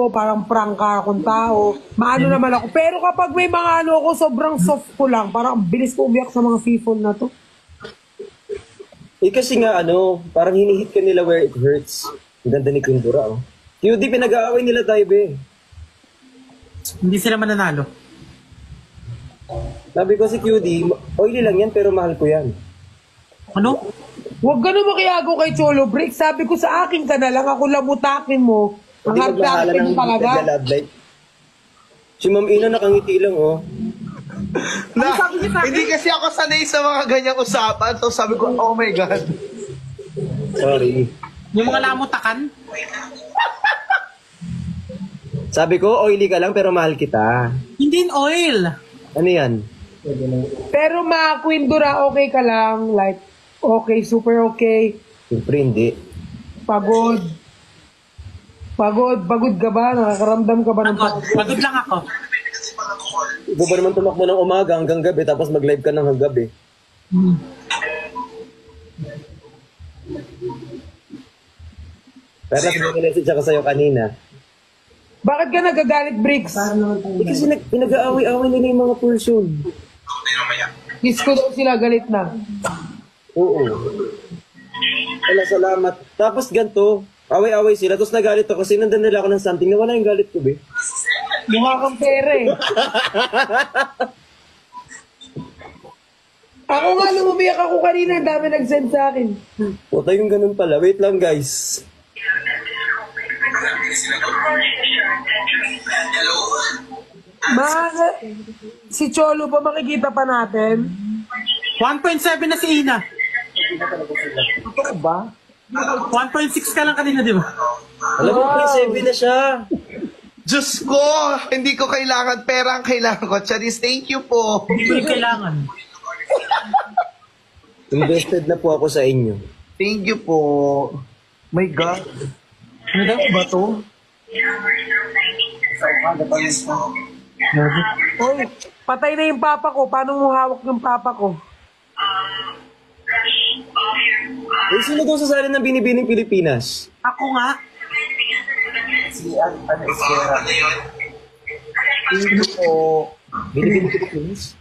parang prangka akong tao. Maano naman ako. Pero kapag may mga ano ako, sobrang soft ko lang. Parang bilis ko umiyak sa mga people na to. Eh kasi nga parang hinihit ka nila where it hurts. Ang ganda ni Kindura, oh. QD, pinag-aaway nila tayo, be. Hindi sila mananalo. Sabi ko si QD, oily lang yan pero mahal ko yan. Ano? Huwag ganun makiago kay Cholo Break. Sabi ko sa akin ka na lang, ako lamutakin mo. Ang Hindi maglahala hard-acting ng talaga. nagla-love life. Si Ma'am Ina nakangiti lang, oh. Na, hindi kasi ako sanay sa mga ganyang usapan. So sabi ko, oh my God. Sorry. Yung mga lamutakan? Sabi ko, oily ka lang pero mahal kita. Hindi in oil. Ano yan? Pero mga Quindura, okay ka lang. Like, okay, super okay. Siyempre hindi. Pagod. Pagod ka ba? Nakakaramdam ka ba ng pagod? Pagod lang ako. Iba ba naman tumakbo ng umaga hanggang gabi tapos mag-live ka ng hanggang gabi? Pero nag-message ako sa'yo kanina. Bakit ka nagagalit, Briggs? Eh kasi pinag-aaway-aaway nila yung mga person. Kiss ko daw sila, galit na. Oo. Wala, salamat. Tapos ganito, away-away sila. Tapos nagalit ako kasi nandan nila ako ng something na wala yung galit ko, be. Mukha kang pera eh. Ako nga nung umiyak ako kanina, ang dami nag-send sa akin. Puta yung ganun pala. Wait lang, guys. Si Cholo pa makikita pa natin. 1.7 na si Ina. Totoo ba? 1.6 ka lang kanina, di ba? Alam mo, wow. 7 na siya. Diyos ko, hindi ko kailangan pera ang kailangan ko. Charis, thank you po. Hindi ko rin kailangan. Invested na po ako sa inyo. Thank you po. My God. Ano daw? Ba to? Oy, patay na yung papa ko. Paano mo hawak yung papa ko? Eh, sino daw sasali ng Binibining Pilipinas? Ako nga. Si Ana Esquera. Thank you po. Binibining Pilipinas?